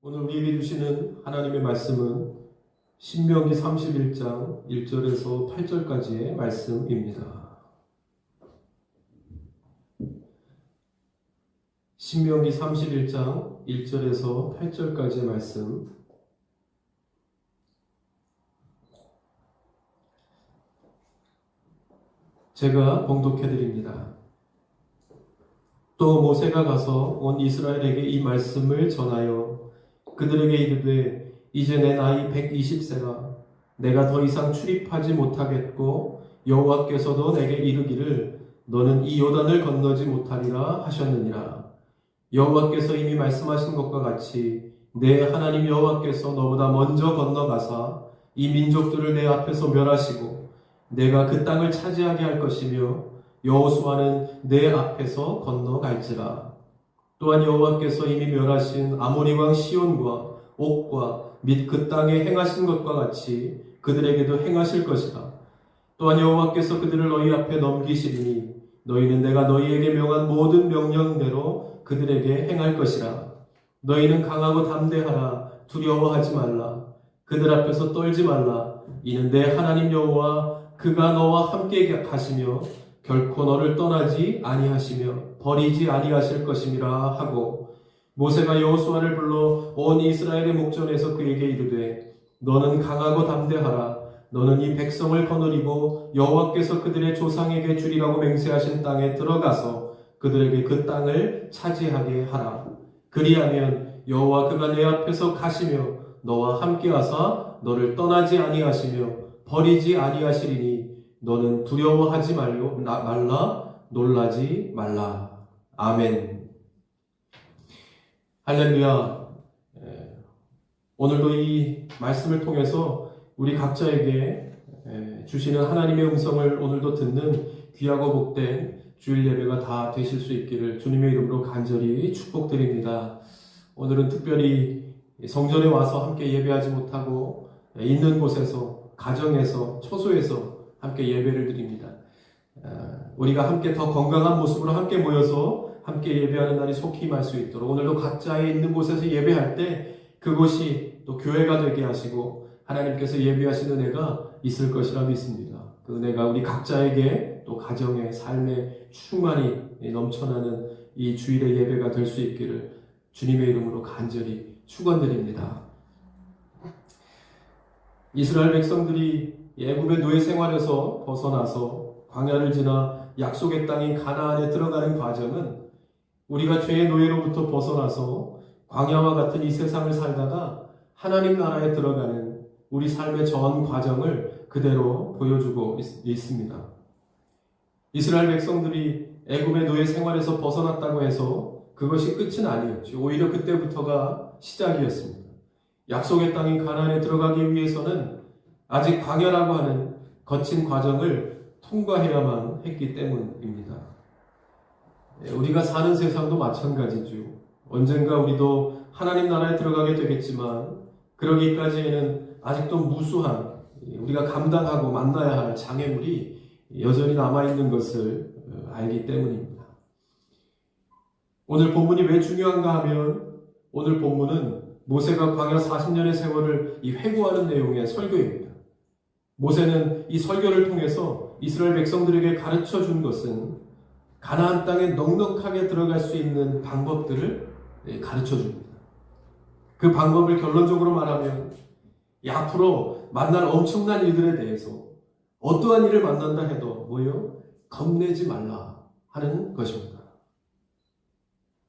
오늘 우리에게 주시는 하나님의 말씀은 신명기 31장 1절에서 8절까지의 말씀입니다. 신명기 31장 1절에서 8절까지의 말씀. 제가 봉독해 드립니다. 또 모세가 가서 온 이스라엘에게 이 말씀을 전하여 그들에게 이르되 이제 내 나이 120세라 내가 더 이상 출입하지 못하겠고 여호와께서도 내게 이르기를 너는 이 요단을 건너지 못하리라 하셨느니라. 여호와께서 이미 말씀하신 것과 같이 내 하나님 여호와께서 너보다 먼저 건너가사 이 민족들을 내 앞에서 멸하시고 내가 그 땅을 차지하게 할 것이며 여호수아는 내 앞에서 건너갈지라. 또한 여호와께서 이미 멸하신 아모리 왕 시온과 옥과 및 그 땅에 행하신 것과 같이 그들에게도 행하실 것이다. 또한 여호와께서 그들을 너희 앞에 넘기시리니 너희는 내가 너희에게 명한 모든 명령대로 그들에게 행할 것이라. 너희는 강하고 담대하라. 두려워하지 말라. 그들 앞에서 떨지 말라. 이는 내 하나님 여호와 그가 너와 함께 가시며 결코 너를 떠나지 아니하시며 버리지 아니하실 것임이라 하고, 모세가 여호수아를 불러 온 이스라엘의 목전에서 그에게 이르되 너는 강하고 담대하라. 너는 이 백성을 거느리고 여호와께서 그들의 조상에게 주리라고 맹세하신 땅에 들어가서 그들에게 그 땅을 차지하게 하라. 그리하면 여호와 그가 내 앞에서 가시며 너와 함께하사 너를 떠나지 아니하시며 버리지 아니하시리니 너는 두려워하지 말라. 놀라지 말라. 아멘. 할렐루야. 오늘도 이 말씀을 통해서 우리 각자에게 주시는 하나님의 음성을 오늘도 듣는 귀하고 복된 주일 예배가 다 되실 수 있기를 주님의 이름으로 간절히 축복드립니다. 오늘은 특별히 성전에 와서 함께 예배하지 못하고 있는 곳에서, 가정에서, 처소에서 함께 예배를 드립니다. 우리가 함께 더 건강한 모습으로 함께 모여서 함께 예배하는 날이 속히 임할 수 있도록 오늘도 각자의 있는 곳에서 예배할 때 그곳이 또 교회가 되게 하시고 하나님께서 예배하시는 은혜가 있을 것이라 믿습니다. 그 은혜가 우리 각자에게 또 가정의 삶에 충만히 넘쳐나는 이 주일의 예배가 될 수 있기를 주님의 이름으로 간절히 축원드립니다. 이스라엘 백성들이 애굽의 노예 생활에서 벗어나서 광야를 지나 약속의 땅인 가나안에 들어가는 과정은 우리가 죄의 노예로부터 벗어나서 광야와 같은 이 세상을 살다가 하나님 나라에 들어가는 우리 삶의 전 과정을 그대로 보여주고 있습니다. 이스라엘 백성들이 애굽의 노예 생활에서 벗어났다고 해서 그것이 끝은 아니었죠. 오히려 그때부터가 시작이었습니다. 약속의 땅인 가나안에 들어가기 위해서는 아직 광야라고 하는 거친 과정을 통과해야만 했기 때문입니다. 우리가 사는 세상도 마찬가지죠. 언젠가 우리도 하나님 나라에 들어가게 되겠지만 그러기까지에는 아직도 무수한 우리가 감당하고 만나야 할 장애물이 여전히 남아있는 것을 알기 때문입니다. 오늘 본문이 왜 중요한가 하면 오늘 본문은 모세가 광야 40년의 세월을 회고하는 내용의 설교입니다. 모세는 이 설교를 통해서 이스라엘 백성들에게 가르쳐 준 것은 가나안 땅에 넉넉하게 들어갈 수 있는 방법들을 가르쳐 줍니다. 그 방법을 결론적으로 말하면 앞으로 만날 엄청난 일들에 대해서 어떠한 일을 만난다 해도 겁내지 말라 하는 것입니다.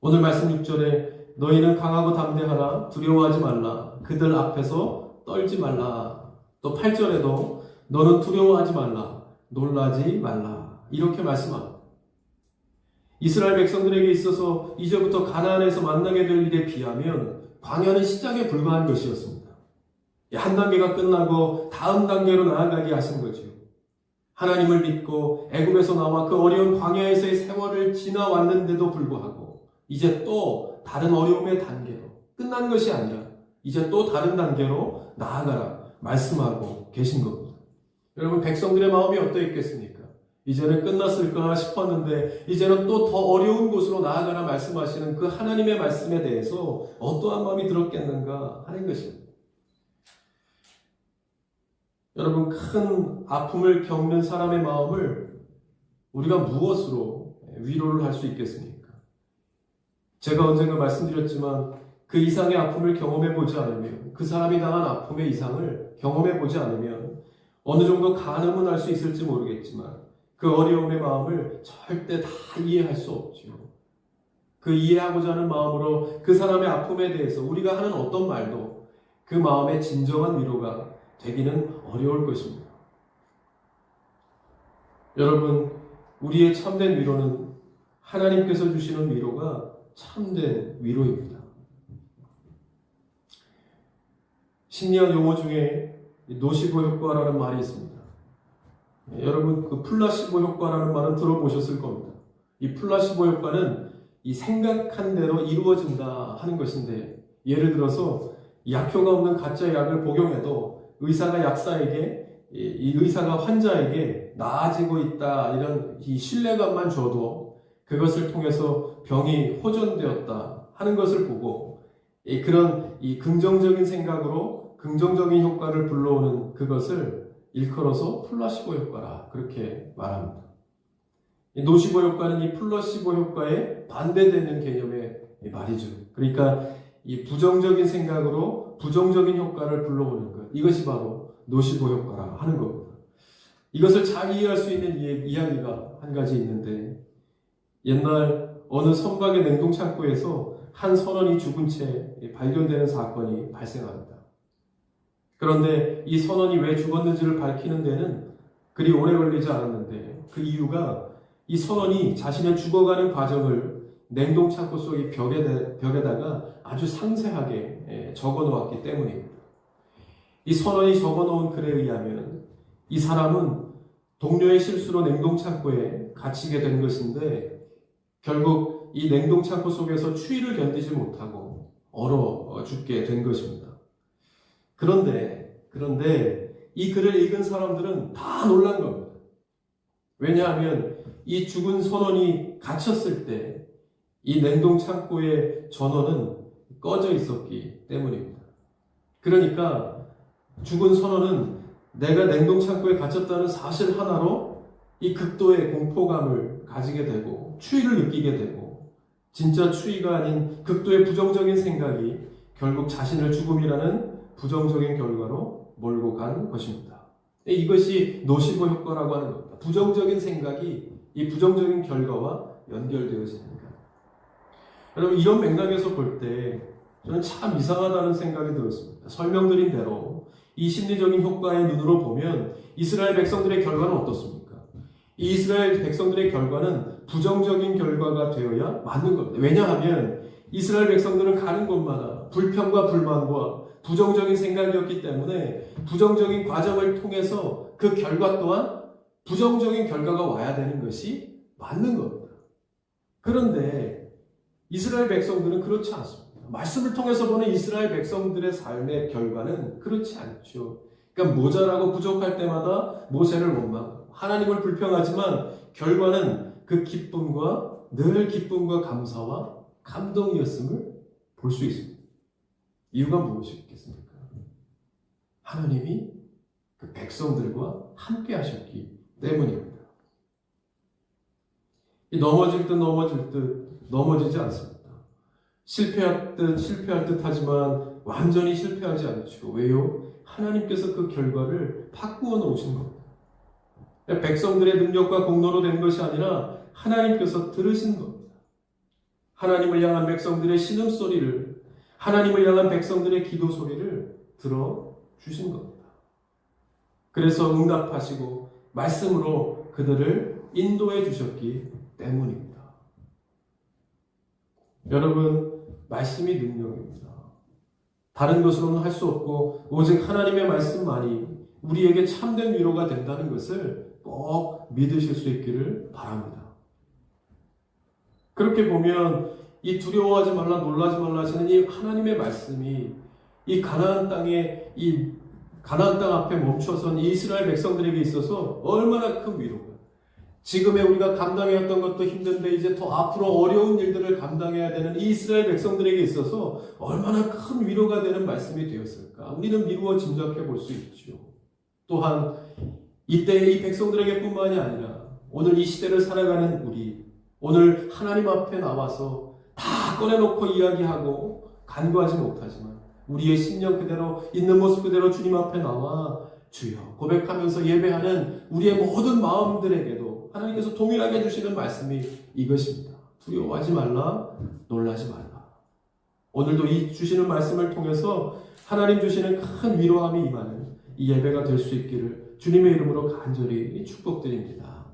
오늘 말씀 6절에 너희는 강하고 담대하라. 두려워하지 말라. 그들 앞에서 떨지 말라. 또 8절에도 너는 두려워하지 말라. 놀라지 말라. 이렇게 말씀합니다. 이스라엘 백성들에게 있어서 이제부터 가나안에서 만나게 될 일에 비하면 광야는 시작에 불과한 것이었습니다. 한 단계가 끝나고 다음 단계로 나아가게 하신 거죠. 하나님을 믿고 애굽에서 나와 그 어려운 광야에서의 세월을 지나왔는데도 불구하고 이제 또 다른 어려움의 단계로 끝난 것이 아니라 이제 또 다른 단계로 나아가라 말씀하고 계신 겁니다. 여러분, 백성들의 마음이 어떠했겠습니까? 이제는 끝났을까 싶었는데 이제는 또 더 어려운 곳으로 나아가라 말씀하시는 그 하나님의 말씀에 대해서 어떠한 마음이 들었겠는가 하는 것입니다. 여러분, 큰 아픔을 겪는 사람의 마음을 우리가 무엇으로 위로를 할 수 있겠습니까? 제가 언젠가 말씀드렸지만 그 이상의 아픔을 경험해 보지 않으면, 그 사람이 당한 아픔의 이상을 경험해 보지 않으면 어느 정도 가늠은 할 수 있을지 모르겠지만 그 어려움의 마음을 절대 다 이해할 수 없죠. 그 이해하고자 하는 마음으로 그 사람의 아픔에 대해서 우리가 하는 어떤 말도 그 마음의 진정한 위로가 되기는 어려울 것입니다. 여러분, 우리의 참된 위로는 하나님께서 주시는 위로가 참된 위로입니다. 심리학 용어 중에 노시보 효과라는 말이 있습니다. 여러분, 그 플라시보 효과라는 말은 들어보셨을 겁니다. 이 플라시보 효과는 이 생각한 대로 이루어진다 하는 것인데, 예를 들어서 약효가 없는 가짜 약을 복용해도 의사가 약사에게, 이 의사가 환자에게 나아지고 있다 이런 이 신뢰감만 줘도 그것을 통해서 병이 호전되었다 하는 것을 보고, 그런 이 긍정적인 생각으로 긍정적인 효과를 불러오는 그것을 일컬어서 플라시보 효과라 그렇게 말합니다. 노시보 효과는 이 플라시보 효과에 반대되는 개념의 말이죠. 그러니까 이 부정적인 생각으로 부정적인 효과를 불러오는 것, 이것이 바로 노시보 효과라 하는 겁니다. 이것을 잘 이해할 수 있는 이야기가 한 가지 있는데, 옛날 어느 선박의 냉동창고에서 한 선원이 죽은 채 발견되는 사건이 발생합니다. 그런데 이 선원이 왜 죽었는지를 밝히는 데는 그리 오래 걸리지 않았는데, 그 이유가 이 선원이 자신의 죽어가는 과정을 냉동창고 속의 벽에다가 아주 상세하게 적어 놓았기 때문입니다. 이 선원이 적어 놓은 글에 의하면 이 사람은 동료의 실수로 냉동창고에 갇히게 된 것인데, 결국 이 냉동창고 속에서 추위를 견디지 못하고 얼어 죽게 된 것입니다. 그런데 이 글을 읽은 사람들은 다 놀란 겁니다. 왜냐하면 이 죽은 선원이 갇혔을 때 이 냉동창고의 전원은 꺼져 있었기 때문입니다. 그러니까 죽은 선원은 내가 냉동창고에 갇혔다는 사실 하나로 이 극도의 공포감을 가지게 되고 추위를 느끼게 되고, 진짜 추위가 아닌 극도의 부정적인 생각이 결국 자신을 죽음이라는 부정적인 결과로 몰고 간 것입니다. 이것이 노시보 효과라고 하는 겁니다. 부정적인 생각이 이 부정적인 결과와 연결되어지는 것. 여러분, 이런 맥락에서 볼 때 저는 참 이상하다는 생각이 들었습니다. 설명드린 대로 이 심리적인 효과의 눈으로 보면 이스라엘 백성들의 결과는 어떻습니까? 이 이스라엘 백성들의 결과는 부정적인 결과가 되어야 맞는 겁니다. 왜냐하면 이스라엘 백성들은 가는 곳마다 불평과 불만과 부정적인 생각이었기 때문에 부정적인 과정을 통해서 그 결과 또한 부정적인 결과가 와야 되는 것이 맞는 겁니다. 그런데 이스라엘 백성들은 그렇지 않습니다. 말씀을 통해서 보는 이스라엘 백성들의 삶의 결과는 그렇지 않죠. 그러니까 모자라고 부족할 때마다 모세를 원망하고 하나님을 불평하지만 결과는 그 기쁨과 늘 기쁨과 감사와 감동이었음을 볼 수 있습니다. 이유가 무엇이겠습니까? 하나님이 그 백성들과 함께 하셨기 때문입니다. 넘어질 듯 넘어지지 않습니다. 실패할 듯 하지만 완전히 실패하지 않죠. 왜요? 하나님께서 그 결과를 바꾸어 놓으신 겁니다. 백성들의 능력과 공로로 된 것이 아니라 하나님께서 들으신 겁니다. 하나님을 향한 백성들의 신음소리를, 하나님을 향한 백성들의 기도 소리를 들어주신 겁니다. 그래서 응답하시고 말씀으로 그들을 인도해 주셨기 때문입니다. 여러분, 말씀이 능력입니다. 다른 것으로는 할 수 없고 오직 하나님의 말씀만이 우리에게 참된 위로가 된다는 것을 꼭 믿으실 수 있기를 바랍니다. 그렇게 보면 이 두려워하지 말라 놀라지 말라 하시는 이 하나님의 말씀이 이 가나안 땅 앞에 멈춰선 이스라엘 백성들에게 있어서 얼마나 큰 위로가, 지금의 우리가 감당해왔던 것도 힘든데 이제 더 앞으로 어려운 일들을 감당해야 되는 이 이스라엘 백성들에게 있어서 얼마나 큰 위로가 되는 말씀이 되었을까? 우리는 미루어 짐작해 볼 수 있죠. 또한 이때의 이 백성들에게 뿐만이 아니라 오늘 이 시대를 살아가는 우리, 오늘 하나님 앞에 나와서 다 꺼내놓고 이야기하고 간구하지 못하지만 우리의 심령 그대로 있는 모습 그대로 주님 앞에 나와 주여 고백하면서 예배하는 우리의 모든 마음들에게도 하나님께서 동일하게 주시는 말씀이 이것입니다. 두려워하지 말라, 놀라지 말라. 오늘도 이 주시는 말씀을 통해서 하나님 주시는 큰 위로함이 임하는 이 예배가 될 수 있기를 주님의 이름으로 간절히 축복드립니다.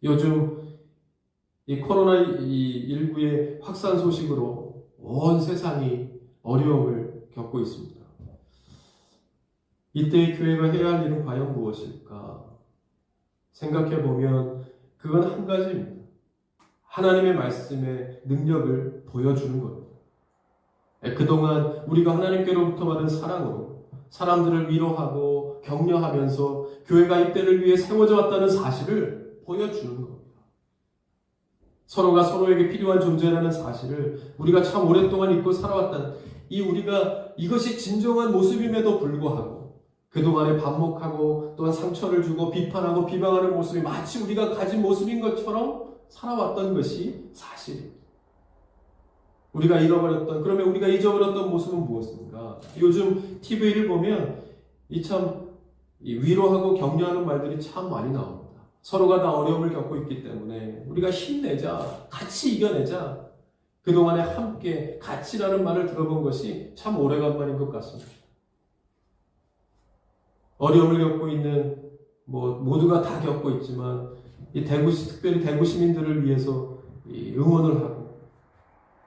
요즘 이 코로나19의 확산 소식으로 온 세상이 어려움을 겪고 있습니다. 이때 교회가 해야 할 일은 과연 무엇일까? 생각해보면 그건 한 가지입니다. 하나님의 말씀의 능력을 보여주는 겁니다. 그동안 우리가 하나님께로부터 받은 사랑으로 사람들을 위로하고 격려하면서 교회가 이때를 위해 세워져 왔다는 사실을 보여주는 겁니다. 서로가 서로에게 필요한 존재라는 사실을 우리가 참 오랫동안 잊고 살아왔다는 우리가 이것이 진정한 모습임에도 불구하고 그동안에 반목하고 또한 상처를 주고 비판하고 비방하는 모습이 마치 우리가 가진 모습인 것처럼 살아왔던 것이 사실입니다. 우리가 잃어버렸던, 그러면 우리가 잊어버렸던 모습은 무엇인가? 요즘 TV를 보면 위로하고 격려하는 말들이 참 많이 나옵니다. 서로가 다 어려움을 겪고 있기 때문에 우리가 힘내자, 같이 이겨내자. 그동안에 함께 같이라는 말을 들어본 것이 참 오래간만인 것 같습니다. 어려움을 겪고 있는 모두가 다 겪고 있지만 특별히 대구 시민들을 위해서 응원을 하고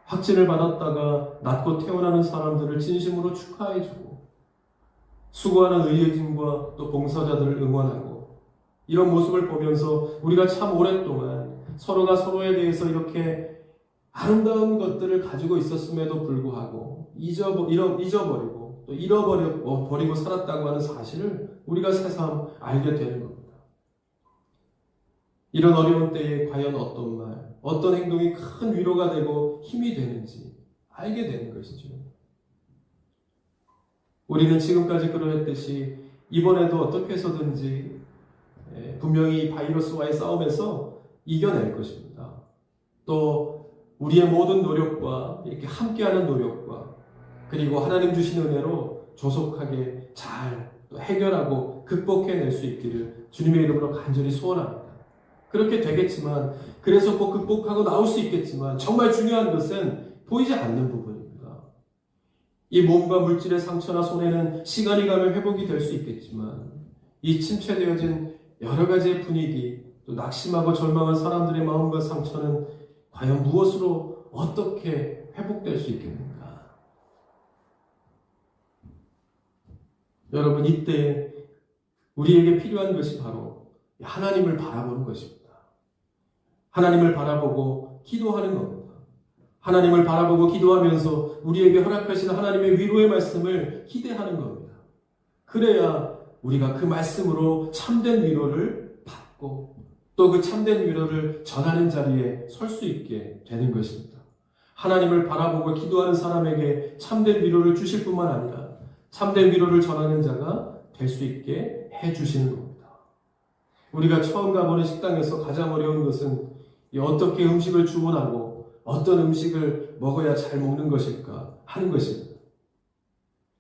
확진을 받았다가 낫고 퇴원하는 사람들을 진심으로 축하해주고 수고하는 의료진과 또 봉사자들을 응원하고 이런 모습을 보면서 우리가 참 오랫동안 서로가 서로에 대해서 이렇게 아름다운 것들을 가지고 있었음에도 불구하고 잊어버리고 또 잃어버리고 살았다고 하는 사실을 우리가 새삼 알게 되는 겁니다. 이런 어려운 때에 과연 어떤 말, 어떤 행동이 큰 위로가 되고 힘이 되는지 알게 되는 것이죠. 우리는 지금까지 그러했듯이 이번에도 어떻게 해서든지 분명히 바이러스와의 싸움에서 이겨낼 것입니다. 또 우리의 모든 노력과 이렇게 함께하는 노력과 그리고 하나님 주신 은혜로 조속하게 잘 해결하고 극복해낼 수 있기를 주님의 이름으로 간절히 소원합니다. 그렇게 되겠지만 그래서 꼭 극복하고 나올 수 있겠지만 정말 중요한 것은 보이지 않는 부분입니다. 이 몸과 물질의 상처나 손해는 시간이 가면 회복이 될 수 있겠지만 이 침체되어진 여러 가지의 분위기 또 낙심하고 절망한 사람들의 마음과 상처는 과연 무엇으로 어떻게 회복될 수 있겠는가? 여러분 이때 우리에게 필요한 것이 바로 하나님을 바라보는 것입니다. 하나님을 바라보고 기도하는 겁니다. 하나님을 바라보고 기도하면서 우리에게 허락하신 하나님의 위로의 말씀을 기대하는 겁니다. 그래야 우리가 그 말씀으로 참된 위로를 받고 또 그 참된 위로를 전하는 자리에 설 수 있게 되는 것입니다. 하나님을 바라보고 기도하는 사람에게 참된 위로를 주실 뿐만 아니라 참된 위로를 전하는 자가 될 수 있게 해주시는 겁니다. 우리가 처음 가보는 식당에서 가장 어려운 것은 어떻게 음식을 주문하고 어떤 음식을 먹어야 잘 먹는 것일까 하는 것입니다.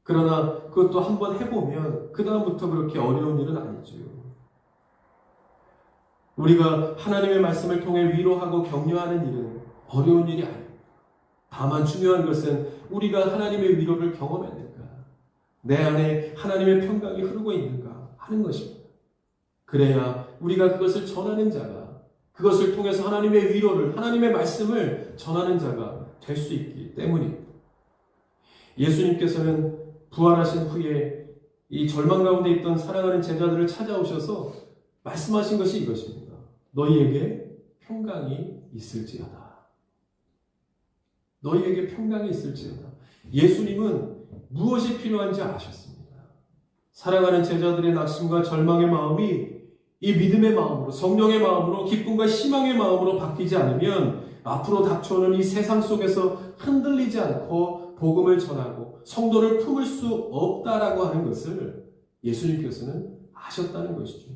그러나 그것도 한번 해보면 그 다음부터 그렇게 어려운 일은 아니죠. 우리가 하나님의 말씀을 통해 위로하고 격려하는 일은 어려운 일이 아닙니다. 다만 중요한 것은 우리가 하나님의 위로를 경험했는가, 내 안에 하나님의 평강이 흐르고 있는가 하는 것입니다. 그래야 우리가 그것을 전하는 자가, 그것을 통해서 하나님의 위로를, 하나님의 말씀을 전하는 자가 될 수 있기 때문입니다. 예수님께서는 부활하신 후에 이 절망 가운데 있던 사랑하는 제자들을 찾아오셔서 말씀하신 것이 이것입니다. 너희에게 평강이 있을지어다. 너희에게 평강이 있을지어다. 예수님은 무엇이 필요한지 아셨습니다. 사랑하는 제자들의 낙심과 절망의 마음이 이 믿음의 마음으로, 성령의 마음으로, 기쁨과 희망의 마음으로 바뀌지 않으면 앞으로 닥쳐오는 이 세상 속에서 흔들리지 않고 복음을 전하고 성도를 품을 수 없다라고 하는 것을 예수님께서는 아셨다는 것이죠.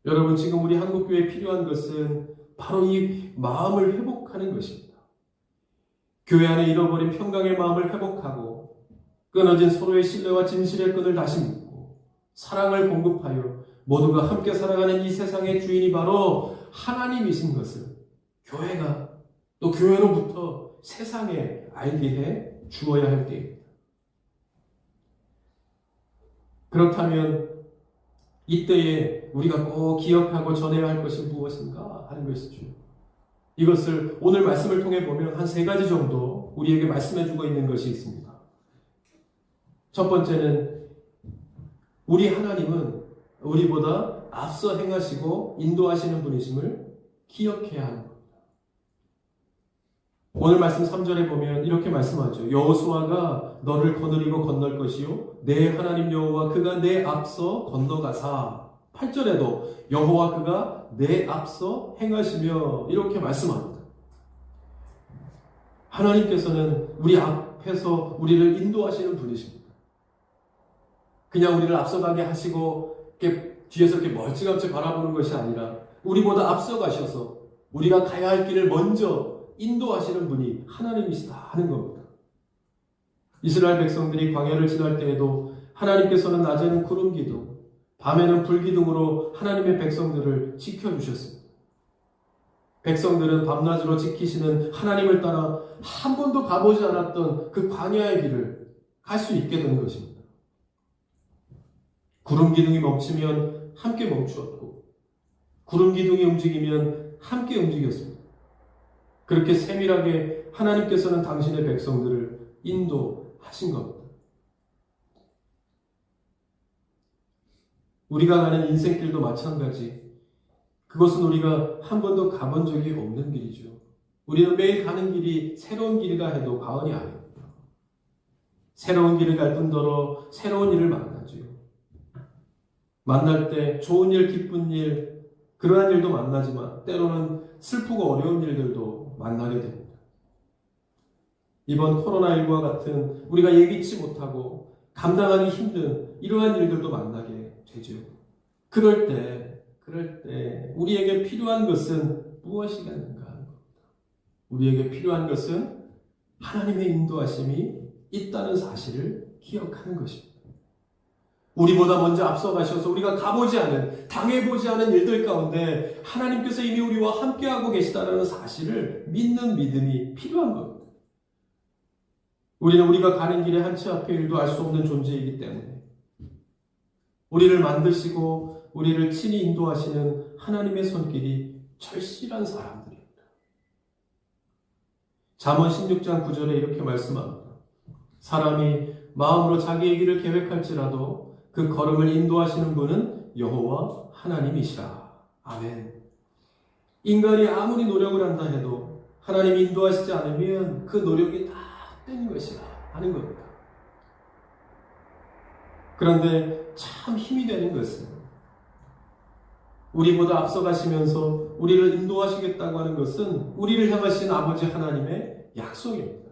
여러분, 지금 우리 한국교회에 필요한 것은 바로 이 마음을 회복하는 것입니다. 교회 안에 잃어버린 평강의 마음을 회복하고 끊어진 서로의 신뢰와 진실의 끈을 다시 묶고 사랑을 공급하여 모두가 함께 살아가는 이 세상의 주인이 바로 하나님이신 것을 교회가 또 교회로부터 세상에 알게 해 주어야 할 때입니다. 그렇다면 이때에 우리가 꼭 기억하고 전해야 할 것이 무엇인가 하는 것이죠. 이것을 오늘 말씀을 통해 보면 한 3가지 정도 우리에게 말씀해주고 있는 것이 있습니다. 첫 번째는 우리 하나님은 우리보다 앞서 행하시고 인도하시는 분이심을 기억해야 하는 겁니다. 오늘 말씀 3절에 보면 이렇게 말씀하죠. 여호수아가 너를 거느리고 건널 것이요 내 하나님 여호와 그가 내 앞서 건너가사. 8절에도 여호와 그가 내 앞서 행하시며 이렇게 말씀합니다. 하나님께서는 우리 앞에서 우리를 인도하시는 분이십니다. 그냥 우리를 앞서가게 하시고 이렇게 뒤에서 이렇게 멀찌감치 바라보는 것이 아니라 우리보다 앞서가셔서 우리가 가야 할 길을 먼저 인도하시는 분이 하나님이시다 하는 겁니다. 이스라엘 백성들이 광야를 지날 때에도 하나님께서는 낮에는 구름 기둥, 밤에는 불 기둥으로 하나님의 백성들을 지켜주셨습니다. 백성들은 밤낮으로 지키시는 하나님을 따라 한 번도 가보지 않았던 그 광야의 길을 갈 수 있게 된 것입니다. 구름 기둥이 멈추면 함께 멈추었고 구름 기둥이 움직이면 함께 움직였습니다. 그렇게 세밀하게 하나님께서는 당신의 백성들을 인도하신 겁니다. 우리가 가는 인생길도 마찬가지. 그것은 우리가 한 번도 가본 적이 없는 길이죠. 우리는 매일 가는 길이 새로운 길이라 해도 과언이 아닙니다. 새로운 길을 갈 뿐더러 새로운 일을 만나죠. 만날 때 좋은 일, 기쁜 일, 그러한 일도 만나지만 때로는 슬프고 어려운 일들도 만나게 됩니다. 이번 코로나19와 같은 우리가 예기치 못하고 감당하기 힘든 이러한 일들도 만나게 되죠. 그럴 때 우리에게 필요한 것은 무엇이겠는가 하는 겁니다. 우리에게 필요한 것은 하나님의 인도하심이 있다는 사실을 기억하는 것입니다. 우리보다 먼저 앞서가셔서 우리가 가보지 않은, 당해보지 않은 일들 가운데 하나님께서 이미 우리와 함께하고 계시다는 사실을 믿는 믿음이 필요한 겁니다. 우리는 우리가 가는 길에 한 치 앞의 일도 알 수 없는 존재이기 때문에 우리를 만드시고 우리를 친히 인도하시는 하나님의 손길이 절실한 사람들입니다. 잠언 16장 9절에 이렇게 말씀합니다. 사람이 마음으로 자기의 길을 계획할지라도 그 걸음을 인도하시는 분은 여호와 하나님이시라. 아멘. 인간이 아무리 노력을 한다 해도 하나님이 인도하시지 않으면 그 노력이 다 헛된 것이라 하는 겁니다. 그런데 참 힘이 되는 것은 우리보다 앞서가시면서 우리를 인도하시겠다고 하는 것은 우리를 향하신 아버지 하나님의 약속입니다.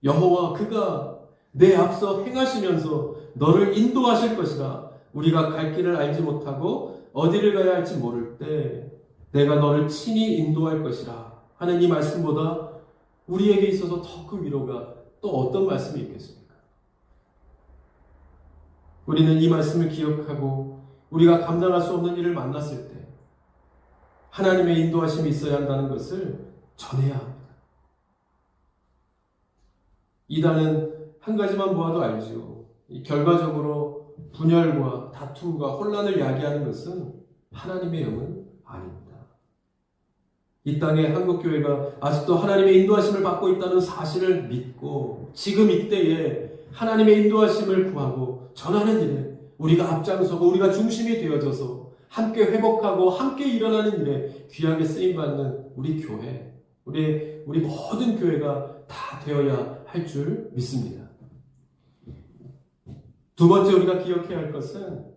여호와 그가 내 앞서 행하시면서 너를 인도하실 것이라. 우리가 갈 길을 알지 못하고 어디를 가야 할지 모를 때 내가 너를 친히 인도할 것이라 하는 이 말씀보다 우리에게 있어서 더 큰 위로가 또 어떤 말씀이 있겠습니까? 우리는 이 말씀을 기억하고 우리가 감당할 수 없는 일을 만났을 때 하나님의 인도하심이 있어야 한다는 것을 전해야 합니다. 이단은 한 가지만 보아도 알지요. 결과적으로 분열과 다툼과 혼란을 야기하는 것은 하나님의 영은 아닙니다. 이 땅에 한국교회가 아직도 하나님의 인도하심을 받고 있다는 사실을 믿고 지금 이때에 하나님의 인도하심을 구하고 전하는 일에 우리가 앞장서고 우리가 중심이 되어져서 함께 회복하고 함께 일어나는 일에 귀하게 쓰임받는 우리 교회, 우리 모든 교회가 다 되어야 할 줄 믿습니다. 두 번째 우리가 기억해야 할 것은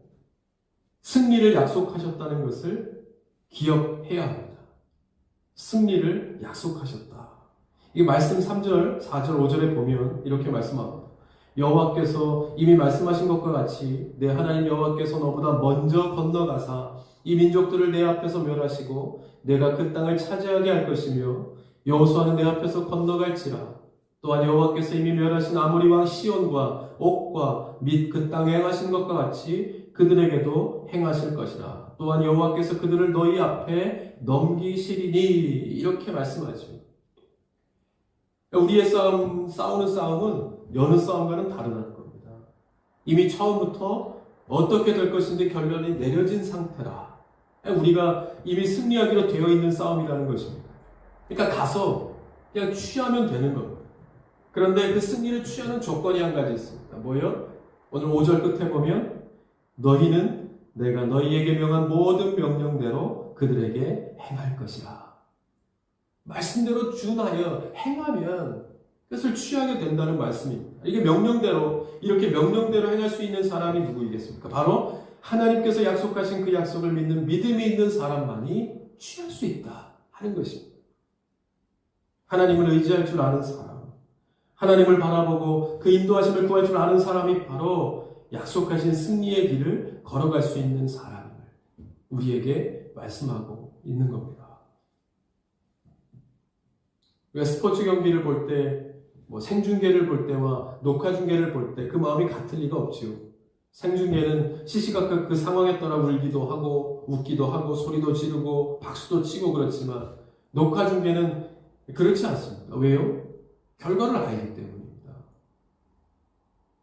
승리를 약속하셨다는 것을 기억해야 합니다. 승리를 약속하셨다. 이 말씀 3절, 4절, 5절에 보면 이렇게 말씀합니다. 여호와께서 이미 말씀하신 것과 같이 내 하나님 여호와께서 너보다 먼저 건너가사 이 민족들을 내 앞에서 멸하시고 내가 그 땅을 차지하게 할 것이며 여호수아는 내 앞에서 건너갈지라. 또한 여호와께서 이미 멸하신 아모리 왕 시온과 옥과 및 그 땅에 행하신 것과 같이 그들에게도 행하실 것이라. 또한 여호와께서 그들을 너희 앞에 넘기시리니. 이렇게 말씀하죠. 우리의 싸우는 싸움은 여느 싸움과는 다르다는 겁니다. 이미 처음부터 어떻게 될 것인지 결론이 내려진 상태라. 우리가 이미 승리하기로 되어 있는 싸움이라는 것입니다. 그러니까 가서 그냥 취하면 되는 겁니다. 그런데 그 승리를 취하는 조건이 한 가지 있습니다. 뭐예요? 오늘 5절 끝에 보면 너희는 내가 너희에게 명한 모든 명령대로 그들에게 행할 것이라. 말씀대로 준하여 행하면 그것을 취하게 된다는 말씀입니다. 이게 명령대로, 이렇게 명령대로 행할 수 있는 사람이 누구이겠습니까? 바로 하나님께서 약속하신 그 약속을 믿는 믿음이 있는 사람만이 취할 수 있다 하는 것입니다. 하나님을 의지할 줄 아는 사람, 하나님을 바라보고 그 인도하심을 구할 줄 아는 사람이 바로 약속하신 승리의 길을 걸어갈 수 있는 사람을 우리에게 말씀하고 있는 겁니다. 우리가 스포츠 경기를 볼 때, 생중계를 볼 때와 녹화 중계를 볼 때 그 마음이 같을 리가 없지요. 생중계는 시시각각 그 상황에 따라 울기도 하고 웃기도 하고 소리도 지르고 박수도 치고 그렇지만 녹화 중계는 그렇지 않습니다. 왜요? 결과를 알기 때문입니다.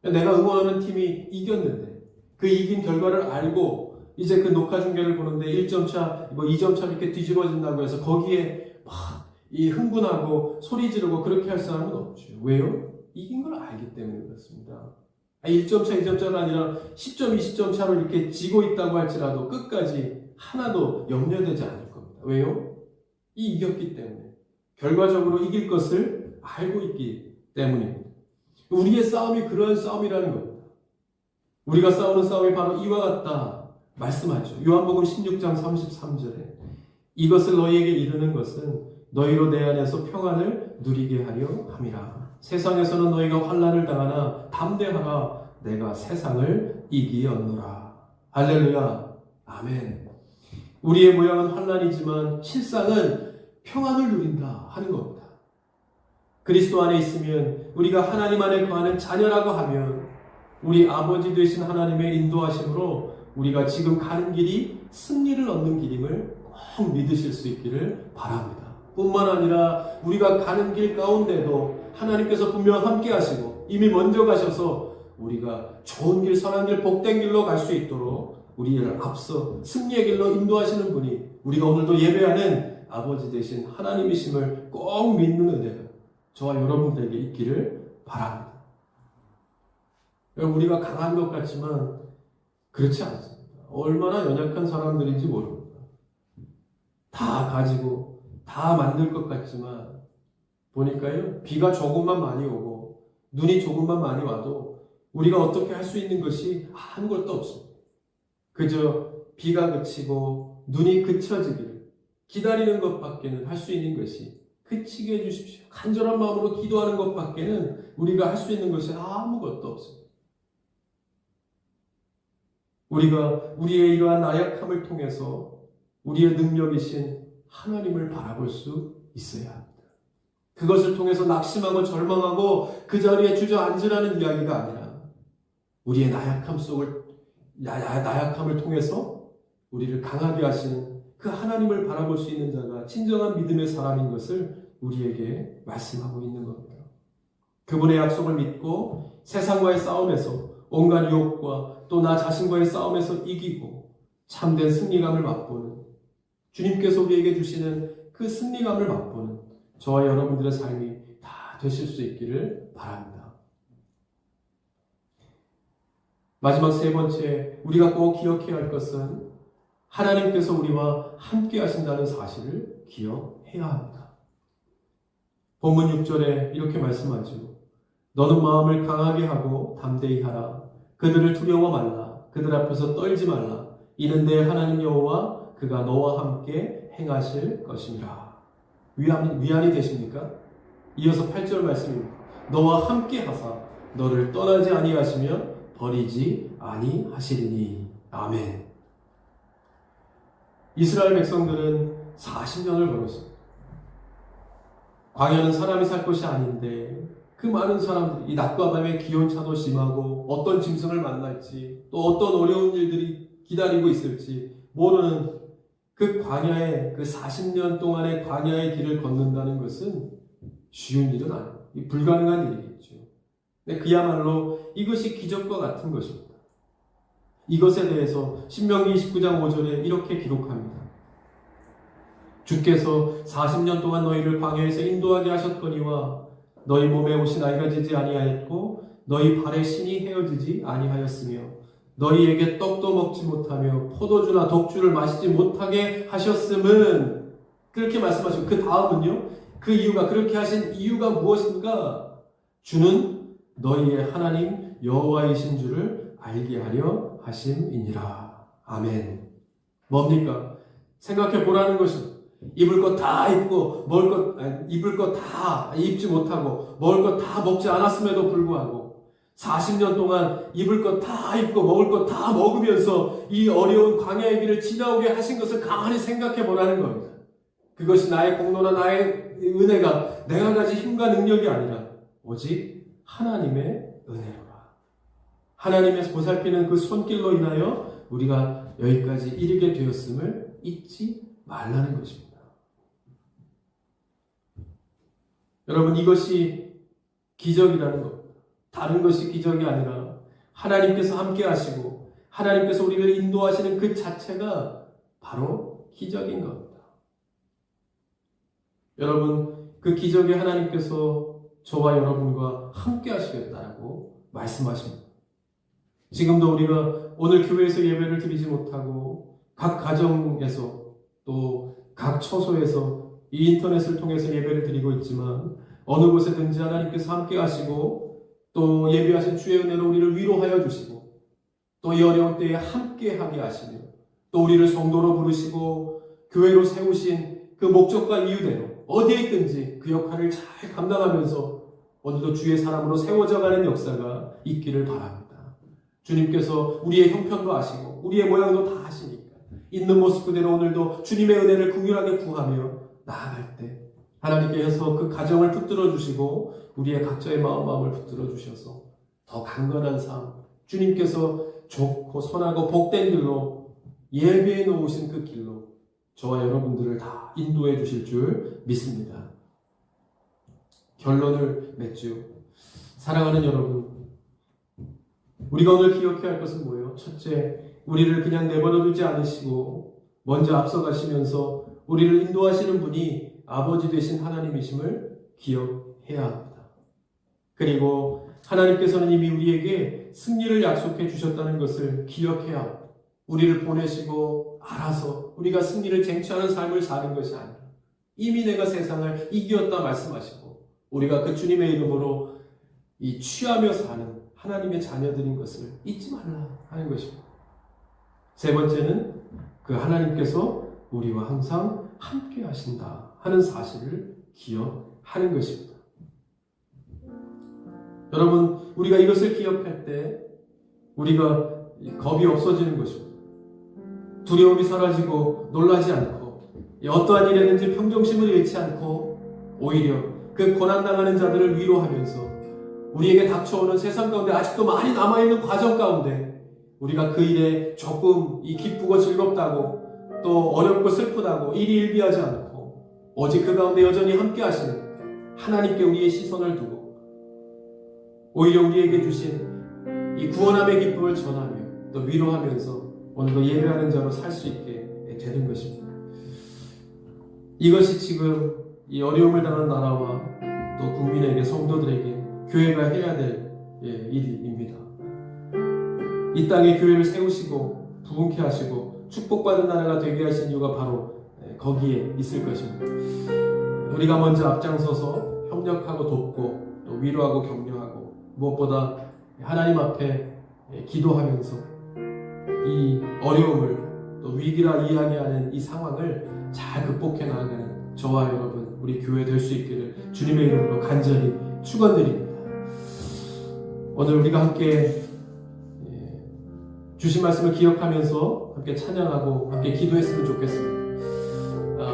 내가 응원하는 팀이 이겼는데 그 이긴 결과를 알고 이제 그 녹화 중계를 보는데 1점 차, 2점 차 이렇게 뒤집어진다고 해서 거기에 막 이 흥분하고 소리 지르고 그렇게 할 사람은 없죠. 왜요? 이긴 걸 알기 때문에 그렇습니다. 1점 차, 2점 차가 아니라 10점, 20점 차로 이렇게 지고 있다고 할지라도 끝까지 하나도 염려되지 않을 겁니다. 왜요? 이겼기 때문에. 결과적으로 이길 것을 알고 있기 때문입니다. 우리의 싸움이 그러한 싸움이라는 겁니다. 우리가 싸우는 싸움이 바로 이와 같다 말씀하죠. 요한복음 16장 33절에 이것을 너희에게 이르는 것은 너희로 내 안에서 평안을 누리게 하려 함이라. 세상에서는 너희가 환난을 당하나 담대하라. 내가 세상을 이기었노라. 할렐루야. 아멘. 우리의 모양은 환난이지만 실상은 평안을 누린다 하는 겁니다. 그리스도 안에 있으면 우리가 하나님 안에 거하는 자녀라고 하면 우리 아버지 되신 하나님의 인도하심으로 우리가 지금 가는 길이 승리를 얻는 길임을 꼭 믿으실 수 있기를 바랍니다. 뿐만 아니라 우리가 가는 길 가운데도 하나님께서 분명 함께 하시고 이미 먼저 가셔서 우리가 좋은 길, 선한 길, 복된 길로 갈 수 있도록 우리를 앞서 승리의 길로 인도하시는 분이 우리가 오늘도 예배하는 아버지 되신 하나님이심을 꼭 믿는 은혜가 저와 여러분들에게 있기를 바랍니다. 우리가 강한 것 같지만 그렇지 않습니다. 얼마나 연약한 사람들인지 모릅니다. 다 가지고 다 만들 것 같지만 보니까요, 비가 조금만 많이 오고 눈이 조금만 많이 와도 우리가 어떻게 할 수 있는 것이 아무것도 없습니다. 그저 비가 그치고 눈이 그쳐지기를 기다리는 것밖에는 할 수 있는 것이 그치게 해주십시오. 간절한 마음으로 기도하는 것밖에는 우리가 할 수 있는 것이 아무것도 없습니다. 우리가 우리의 이러한 나약함을 통해서 우리의 능력이신 하나님을 바라볼 수 있어야 합니다. 그것을 통해서 낙심하고 절망하고 그 자리에 주저앉으라는 이야기가 아니라 우리의 나약함을 통해서 우리를 강하게 하시는 그 하나님을 바라볼 수 있는 자가 진정한 믿음의 사람인 것을 우리에게 말씀하고 있는 겁니다. 그분의 약속을 믿고 세상과의 싸움에서 온갖 유혹과 또 나 자신과의 싸움에서 이기고 참된 승리감을 맛보는 주님께서 우리에게 주시는 그 승리감을 맛보는 저와 여러분들의 삶이 다 되실 수 있기를 바랍니다. 마지막 세 번째, 우리가 꼭 기억해야 할 것은 하나님께서 우리와 함께 하신다는 사실을 기억해야 합니다. 본문 6절에 이렇게 말씀하죠. 너는 마음을 강하게 하고 담대히 하라. 그들을 두려워 말라. 그들 앞에서 떨지 말라. 이는 내 하나님 여호와 그가 너와 함께 행하실 것이니라. 위안이 되십니까? 이어서 8절 말씀입니다. 너와 함께 하사 너를 떠나지 아니하시며 버리지 아니하시리니. 아멘. 이스라엘 백성들은 40년을 걸었습니다. 광야는 사람이 살 곳이 아닌데 그 많은 사람들이 이 낮과 밤의 기온차도 심하고 어떤 짐승을 만날지 또 어떤 어려운 일들이 기다리고 있을지 모르는 그 광야의 그 40년 동안의 광야의 길을 걷는다는 것은 쉬운 일은 아니에요. 불가능한 일이겠죠. 근데 그야말로 이것이 기적과 같은 것입니다. 이것에 대해서 신명기 29장 5절에 이렇게 기록합니다. 주께서 40년 동안 너희를 광야에서 인도하게 하셨거니와 너희 몸에 옷이 낡아지지 아니하였고 너희 발에 신이 헤어지지 아니하였으며 너희에게 떡도 먹지 못하며 포도주나 독주를 마시지 못하게 하셨음은, 그렇게 말씀하시고 그 다음은요, 그 이유가, 그렇게 하신 이유가 무엇인가? 주는 너희의 하나님 여호와이신 줄을 알게 하려 하심이니라. 아멘. 뭡니까? 생각해 보라는 것입니다. 입을 것 다 입고 입을 것 다 입지 못하고 먹을 것 다 먹지 않았음에도 불구하고 40년 동안 입을 것 다 입고 먹을 것 다 먹으면서 이 어려운 광야의 길을 지나오게 하신 것을 가만히 생각해 보라는 겁니다. 그것이 나의 공로나 나의 은혜가 내가 가진 힘과 능력이 아니라 오직 하나님의 은혜로라. 하나님의 보살피는 그 손길로 인하여 우리가 여기까지 이르게 되었음을 잊지 말라는 것입니다. 여러분, 이것이 기적이라는 것, 다른 것이 기적이 아니라 하나님께서 함께 하시고 하나님께서 우리를 인도하시는 그 자체가 바로 기적인 겁니다. 여러분, 그 기적에 하나님께서 저와 여러분과 함께 하시겠다라고 말씀하십니다. 지금도 우리가 오늘 교회에서 예배를 드리지 못하고 각 가정에서 또 각 처소에서 이 인터넷을 통해서 예배를 드리고 있지만 어느 곳에든지 하나님께서 함께 하시고 또 예배하신 주의 은혜로 우리를 위로하여 주시고 또 이 어려운 때에 함께 하게 하시며 또 우리를 성도로 부르시고 교회로 세우신 그 목적과 이유대로 어디에 있든지 그 역할을 잘 감당하면서 오늘도 주의 사람으로 세워져가는 역사가 있기를 바랍니다. 주님께서 우리의 형편도 아시고 우리의 모양도 다 아시니까 있는 모습 그대로 오늘도 주님의 은혜를 긍휼하게 구하며 나아갈 때 하나님께서 그 가정을 붙들어 주시고 우리의 각자의 마음을 붙들어 주셔서 더 강건한 삶, 주님께서 좋고 선하고 복된 길로 예비해 놓으신 그 길로 저와 여러분들을 다 인도해 주실 줄 믿습니다. 결론을 맺죠. 사랑하는 여러분, 우리가 오늘 기억해야 할 것은 뭐예요? 첫째, 우리를 그냥 내버려 두지 않으시고 먼저 앞서가시면서 우리를 인도하시는 분이 아버지 되신 하나님이심을 기억해야 합니다. 그리고 하나님께서는 이미 우리에게 승리를 약속해 주셨다는 것을 기억해야 합니다. 우리를 보내시고 알아서 우리가 승리를 쟁취하는 삶을 사는 것이 아니라 이미 내가 세상을 이겼다 말씀하시고 우리가 그 주님의 이름으로 이 취하며 사는 하나님의 자녀들인 것을 잊지 말라 하는 것입니다. 세 번째는 그 하나님께서 우리와 항상 함께 하신다 하는 사실을 기억하는 것입니다. 여러분, 우리가 이것을 기억할 때 우리가 겁이 없어지는 것입니다. 두려움이 사라지고 놀라지 않고 어떠한 일에든지 평정심을 잃지 않고 오히려 그 고난당하는 자들을 위로하면서 우리에게 닥쳐오는 세상 가운데 아직도 많이 남아있는 과정 가운데 우리가 그 일에 조금 기쁘고 즐겁다고 또 어렵고 슬프다고 일희일비하지 않고 오직 그 가운데 여전히 함께 하시는 하나님께 우리의 시선을 두고 오히려 우리에게 주신 이 구원함의 기쁨을 전하며 또 위로하면서 오늘도 예배하는 자로 살 수 있게 되는 것입니다. 이것이 지금 이 어려움을 당한 나라와 또 국민에게, 성도들에게 교회가 해야 될 일입니다. 이 땅에 교회를 세우시고 부흥케 하시고 축복받은 나라가 되게 하신 이유가 바로 거기에 있을 것입니다. 우리가 먼저 앞장서서 협력하고 돕고 또 위로하고 격려하고 무엇보다 하나님 앞에 기도하면서 이 어려움을 또 위기라 이야기하는 이 상황을 잘 극복해 나가는 저와 여러분, 우리 교회 될 수 있기를 주님의 이름으로 간절히 축원드립니다. 오늘 우리가 함께 주신 말씀을 기억하면서 함께 찬양하고 함께 기도했으면 좋겠습니다.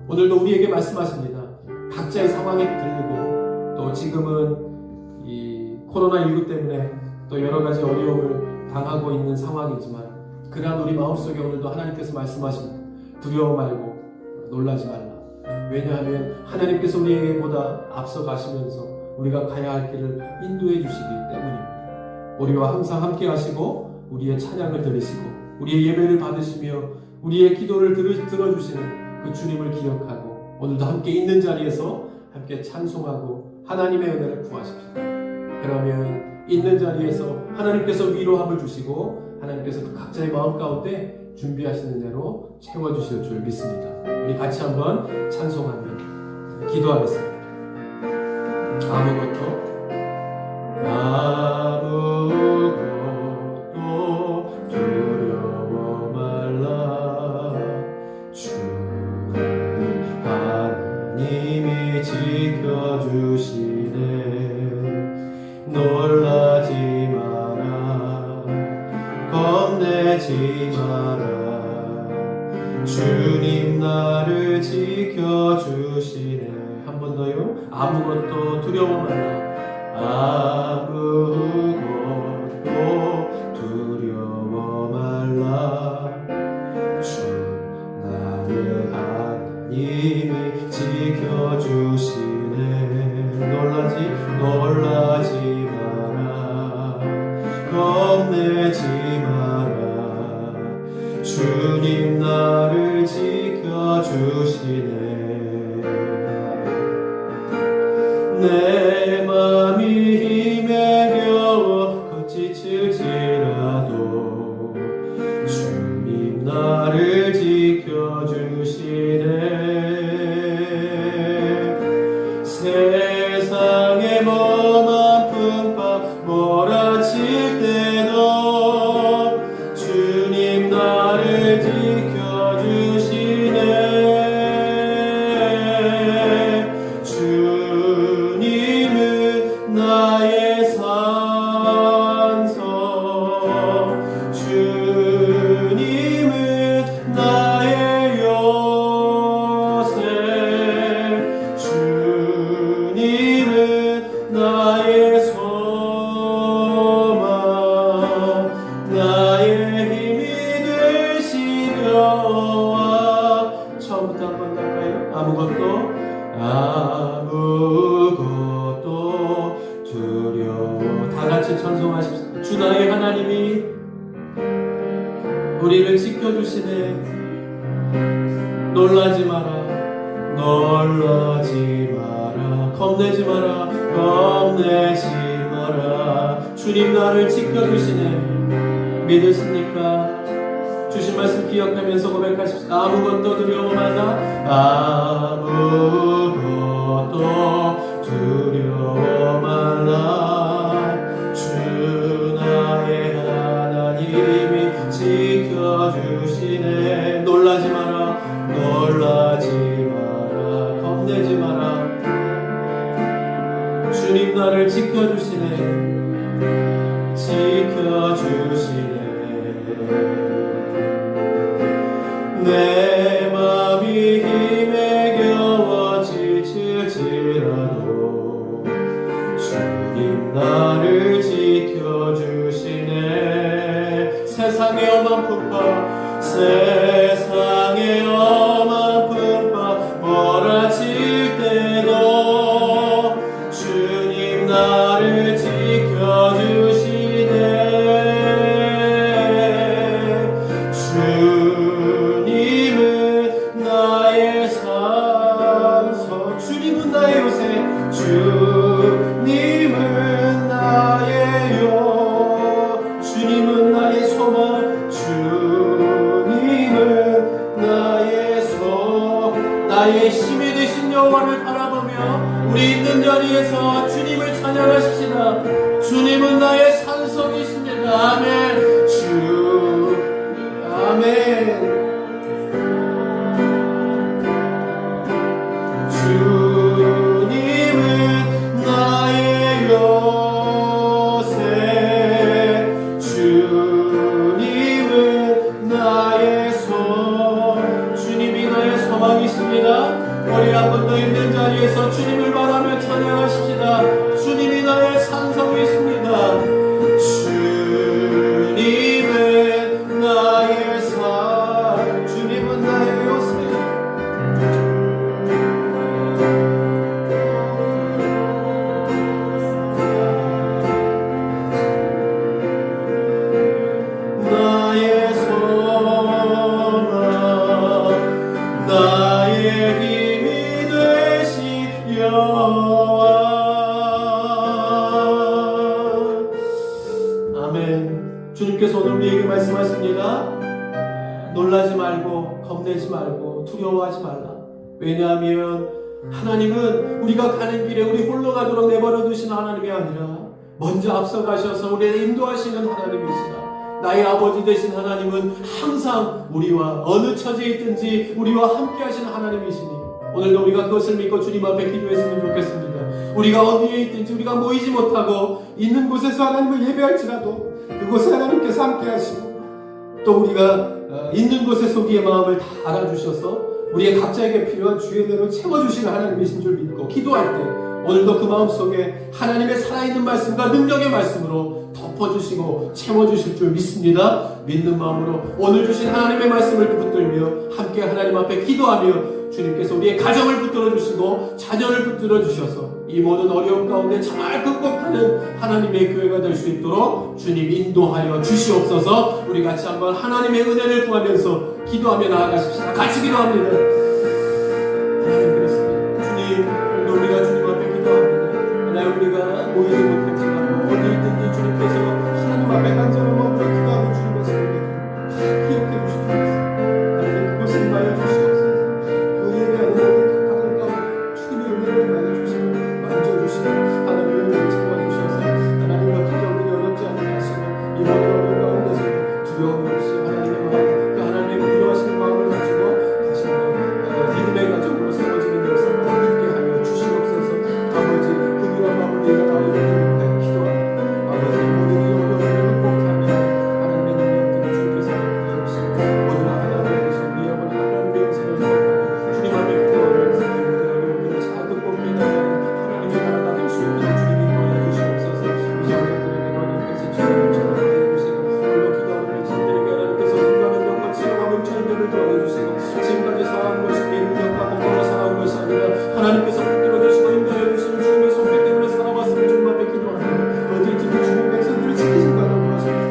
오늘도 우리에게 말씀하십니다. 각자의 상황에 들리고 또 지금은 이 코로나19 때문에 또 여러 가지 어려움을 당하고 있는 상황이지만 그러한 우리 마음속에 오늘도 하나님께서 말씀하십니다. 두려워 말고 놀라지 말라. 왜냐하면 하나님께서 우리에게보다 앞서 가시면서 우리가 가야 할 길을 인도해 주시기 때문입니다. 우리와 항상 함께 하시고 우리의 찬양을 들으시고 우리의 예배를 받으시며 우리의 기도를 들어주시는 그 주님을 기억하고 오늘도 함께 있는 자리에서 함께 찬송하고 하나님의 은혜를 구하십시오. 그러면 있는 자리에서 하나님께서 위로함을 주시고 하나님께서 그 각자의 마음 가운데 준비하시는 대로 채워주실 줄 믿습니다. 우리 같이 한번 찬송하며 기도하겠습니다. 아무것도 두려워 말라. 주는 하나님이 지켜주시네. 놀라지 마라. 겁내지 마라. 주님 나를 지켜주시네. 한 번 더요. 아무것도 두려워 말라. 아무것도 두려워 말라. 주 나를 하나님이 지켜주시네. 놀라지 마라. 겁내지 마라. 주님 나를 지켜주시네. 내 맘이 힘에 겨워 지칠지라도 주님 나를 지켜주시네. 세상에 몸 아픈 바 몰아칠 때도 주님 나를 지켜주시네. 나의 산성, 주님은 나의 요새, 주님은 나의 소망, 나의 힘이 되시려와. 처음부터 한번 할까요? 아무것도 두려워. 다같이 찬송하십시오. 주 나의 하나님이 우리를 지켜주시네. 놀라지 마라. 겁내지 마라. 주님 나를 지켜주시네. 믿으십니까? 주신 말씀 기억하면서 고백하십시오. 아무것도 두려워 말라. 아무것도 두려워 말라. 주 나의 하나님이 지켜주시네. 놀라지 마라. 겁내지 마라. 주님 나를 지켜주시네. 내 맘이 힘에 겨워 지칠지라도 주님 나를 지켜주시네. 세상의 엄한 품바 몰아칠 때도 주님 나를 지켜주시네. 주님은 나의 산성, 주님은 나의 요새, 주님은 나의 주님은 나의 소망, 주님은 나의 힘이 되신 여호와를 바라보며 우리 있는 자리에서 주님을 찬양하십시다. 주님은 나의 산성이십니다. 아멘. 아멘. 주님은 나의 요새, 주님은 나의 주님이 나의 소망이십니다. 우리 한 번 더 있는 자리에서 주님을 바라며 찬양하십시다. 주님이 나의 산성이십니다. 주님은 나의 주님은 나의 요새. 나의 소망, 나의 힘이 되신 여호와. 아멘. 주님께서 오늘 우리에게 말씀하십니다. 놀라지 말고 겁내지 말고 두려워하지 말라. 왜냐하면 하나님은 우리가 가는 길에 우리 홀로 가도록 내버려 두시는 하나님이 아니라 먼저 앞서가셔서 우리를 인도하시는 하나님이시다. 나의 아버지 되신 하나님은 항상 우리와 어느 처지에 있든지 우리와 함께 하시는 하나님이시니 오늘도 우리가 그것을 믿고 주님 앞에 기도했으면 좋겠습니다. 우리가 어디에 있든지 우리가 모이지 못하고 있는 곳에서 하나님을 예배할지라도 그곳에 하나님께서 함께 하시고 또 우리가 있는 곳에서 우리의 마음을 다 알아주셔서 우리의 각자에게 필요한 주의 대로 채워주시는 하나님이신 줄 믿고 기도할 때 오늘도 그 마음속에 하나님의 살아있는 말씀과 능력의 말씀으로 덮어주시고 채워주실 줄 믿습니다. 믿는 마음으로 오늘 주신 하나님의 말씀을 붙들며 함께 하나님 앞에 기도하며 주님께서 우리의 가정을 붙들어주시고 자녀를 붙들어주셔서 이 모든 어려움 가운데 잘 극복하는 하나님의 교회가 될 수 있도록 주님 인도하여 주시옵소서. 우리 같이 한번 하나님의 은혜를 구하면서 기도하며 나아가십시다. 같이 기도합니다. 하나님 그렇습니다. 주님 우리가 주님 앞에 기도합니다. 하나님 우리가 모이지 못했지만 어디 있든지 주님께서 하나님 앞에 간절한 마음으로 기도하고 주님의 손을 기억해 주시옵소서. 하나님 그것을 인하여 주시옵소서. 그 예배하는 모든 가정 가운데 주님의 은혜를 인하여 주시고 만져주시고 하나님의 은혜를 채워주셔서 하나님과 가정이 어렵지 않게 하시고 이번 어려운 가운데서 두려움 없이 하나님의 마음 그 하나님의 부여하시는 마음을 가지고 다시 한번 믿음의 가정으로 세워지는 역사를 있게 하여 주시옵소서. 아버지 그들의 마음을 내가 나누는 기도합니다. 아버지 모든 이 어려움을 극복하며 하나님의 능력들을 주께서 베푸시고 모든 하나님께서 우리의 하나님의 은혜를 주목하고 주님 앞에 기도하면서 이 모든 어려움들을 잘 극복해나가는 하나님의 나라가 될 수 있도록 주님이 도와주시옵소서. 이 정도들에게 하나님께서 주님을 전하게 해주시고 오늘도 기도하는 백성들에게 하나님께서 기도하는 영과 지혜와 뭉치는 데를 도와주시고 지금까지 살아온 것이 내 능력과 공로로 살아온 것이 아니라 하나님께서 붙들어주시고 인도해 주시는 주님의 손길 때문에 살아왔음을 주님 앞에 기도합니다. 어디든지 주님 백성들을 지키신 가운데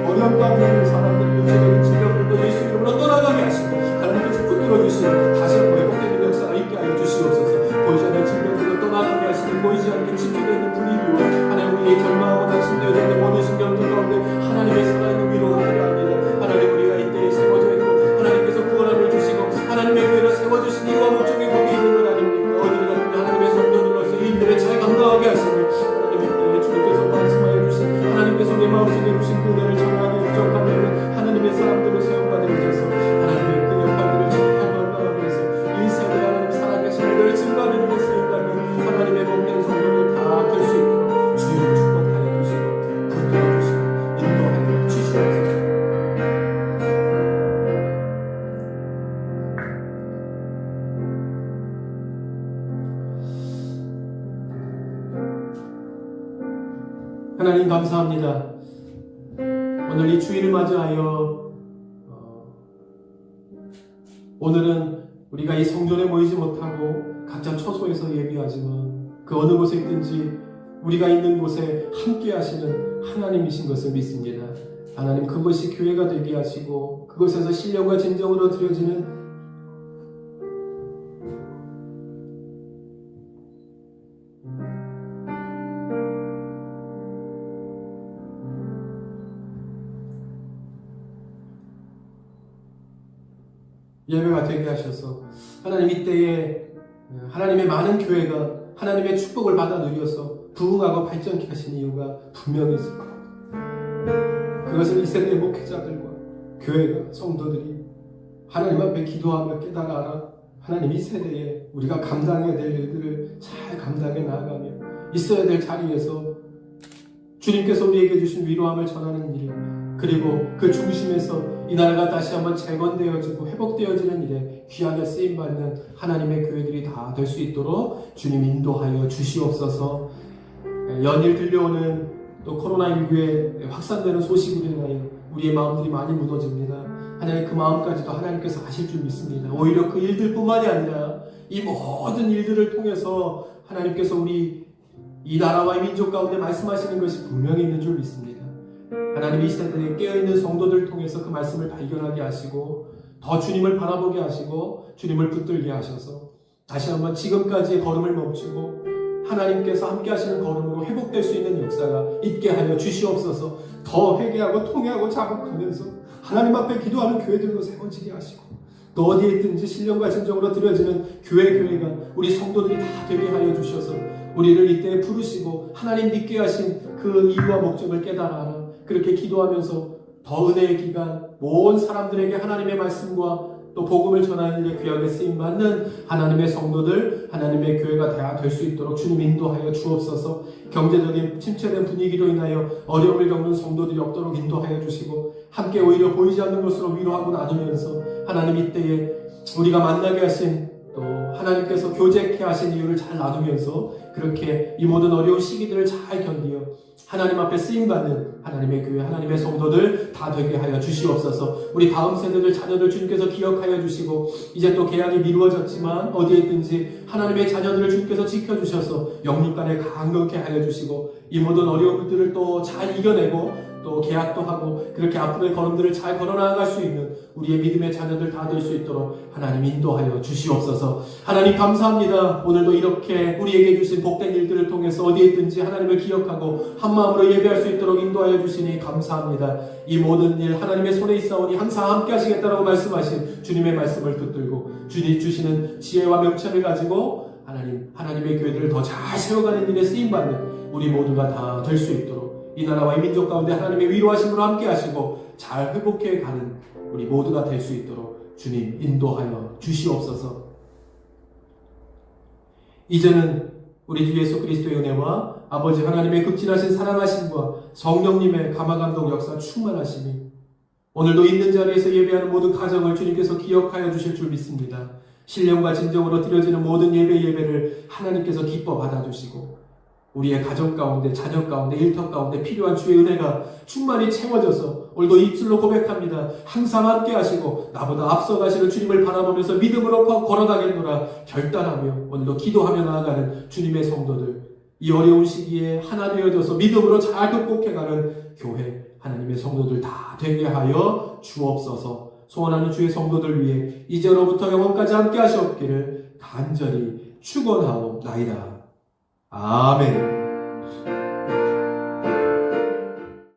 어려운 가운데 있는 사람들을 육체적인 질병들도 예수 이름으로 떠나가게 하시고 하나님께서 붙들어주시고 다시 한번 회복되는 역사가 있게 하여 주시옵소서. 보이지 않는 질병들도 떠나가게 하시고 보이지 않게 지켜내는 분위기와 하나님 우리의 절망하고 당신되어 있는 모든 신경들 가운데 하나님의 살아있는 위로가 필요합니다. 하나님 우리가 이때에 세워져 있고 하나님께서 구원함을 주시고 하나님의 교회로 세워주신 이유와 목적이 거기에 있는 것 아닙니까? 어디를 가든 하나님의 성도들로서 이 일들을 잘 감당하게 하시고 하나님 이때에 주님께서 말씀하여 주신 하나님께서 내 마음속에 주신 그 은혜를 정하게 부족하면 하나님의 사람들로 사용받으셔서 하나님의 그 역할들을 잘 감당하기 위해서 이 세대에 하나님 살아계신 은혜를 증거하는 데 쓰인다면 하나님의 복된 성도를 다 될 수 있도록 주님을 축복하여 주시고 붙들어 주시고 인도하여 주시옵소서. 하나님 감사합니다. 오늘 이 주일을 맞이하여 오늘은 우리가 이 성전에 모이지 못하고 각자 처소에서 예배하지만 그 어느 곳에 있든지 우리가 있는 곳에 함께 하시는 하나님이신 것을 믿습니다. 하나님 그것이 교회가 되게 하시고 그것에서 신령과 진정으로 드려지는 예배가 되게 하셔서 하나님 이때에 하나님의 많은 교회가 하나님의 축복을 받아 누려서 부흥하고 발전케 하신 이유가 분명히 있을 겁니다. 그것을 이 세대의 목회자들과 교회가 성도들이 하나님 앞에 기도하며 깨달아라. 하나님 이 세대에 우리가 감당해야 될 일들을 잘 감당해 나아가며 있어야 될 자리에서 주님께서 우리에게 주신 위로함을 전하는 일, 그리고 그 중심에서 이 나라가 다시 한번 재건되어지고 회복되어지는 일에 귀하게 쓰임받는 하나님의 교회들이 다 될 수 있도록 주님 인도하여 주시옵소서. 연일 들려오는 또 코로나19에 확산되는 소식으로 인하여 우리의 마음들이 많이 무너집니다. 하나님 그 마음까지도 하나님께서 아실 줄 믿습니다. 오히려 그 일들뿐만이 아니라 이 모든 일들을 통해서 하나님께서 우리 이 나라와 이 민족 가운데 말씀하시는 것이 분명히 있는 줄 믿습니다. 하나님 이 시대에 깨어있는 성도들을 통해서 그 말씀을 발견하게 하시고 더 주님을 바라보게 하시고 주님을 붙들게 하셔서 다시 한번 지금까지의 걸음을 멈추고 하나님께서 함께 하시는 걸음으로 회복될 수 있는 역사가 있게 하여 주시옵소서. 더 회개하고 통회하고 자복하면서 하나님 앞에 기도하는 교회들로 세워지게 하시고 또 어디에 있든지 신령과 진정으로 드려지는 교회가 우리 성도들이 다 되게 하여 주셔서 우리를 이때에 부르시고 하나님 믿게 하신 그 이유와 목적을 깨달아라. 그렇게 기도하면서 더 은혜의 기간 온 사람들에게 하나님의 말씀과 또 복음을 전하는 일에 귀하게 쓰임받는 하나님의 성도들, 하나님의 교회가 다 될 수 있도록 주님 인도하여 주옵소서. 경제적인 침체된 분위기로 인하여 어려움을 겪는 성도들이 없도록 인도하여 주시고 함께 오히려 보이지 않는 것으로 위로하고 나누면서 하나님 이때에 우리가 만나게 하신 또 하나님께서 교제케 하신 이유를 잘 나누면서 그렇게 이 모든 어려운 시기들을 잘 견디어 하나님 앞에 쓰임받는 하나님의 교회, 하나님의 성도들 다 되게 하여 주시옵소서. 우리 다음 세대들, 자녀들 주님께서 기억하여 주시고 이제 또 계약이 미루어졌지만 어디에 있든지 하나님의 자녀들을 주님께서 지켜주셔서 영육간에 강건케 하여 주시고 이 모든 어려움들을 또 잘 이겨내고 또 계약도 하고 그렇게 앞으로의 걸음들을 잘 걸어나갈 수 있는 우리의 믿음의 자녀들 다 될 수 있도록 하나님 인도하여 주시옵소서. 하나님 감사합니다. 오늘도 이렇게 우리에게 주신 복된 일들을 통해서 어디에 있든지 하나님을 기억하고 한마음으로 예배할 수 있도록 인도하여 주시니 감사합니다. 이 모든 일 하나님의 손에 있사오니 항상 함께 하시겠다라고 말씀하신 주님의 말씀을 붙들고 주님 주시는 지혜와 명철을 가지고 하나님의 교회들을 더 잘 세워가는 일에 쓰임받는 우리 모두가 다 될 수 있도록 이 나라와 이 민족 가운데 하나님의 위로하심으로 함께 하시고 잘 회복해 가는 우리 모두가 될 수 있도록 주님 인도하여 주시옵소서. 이제는 우리 주 예수 그리스도의 은혜와 아버지 하나님의 극진하신 사랑하심과 성령님의 감화감동 역사 충만하심이 오늘도 있는 자리에서 예배하는 모든 가정을 주님께서 기억하여 주실 줄 믿습니다. 신령과 진정으로 드려지는 모든 예배를 하나님께서 기뻐 받아주시고 우리의 가정 가운데, 자녀 가운데, 일터 가운데 필요한 주의 은혜가 충만히 채워져서 오늘도 입술로 고백합니다. 항상 함께 하시고 나보다 앞서가시는 주님을 바라보면서 믿음으로 걸어가겠노라 결단하며 오늘도 기도하며 나아가는 주님의 성도들, 이 어려운 시기에 하나 되어져서 믿음으로 잘 극복해가는 교회, 하나님의 성도들 다 되게 하여 주옵소서. 소원하는 주의 성도들 위해 이제로부터 영원까지 함께 하시옵기를 간절히 축원하옵나이다. 아멘.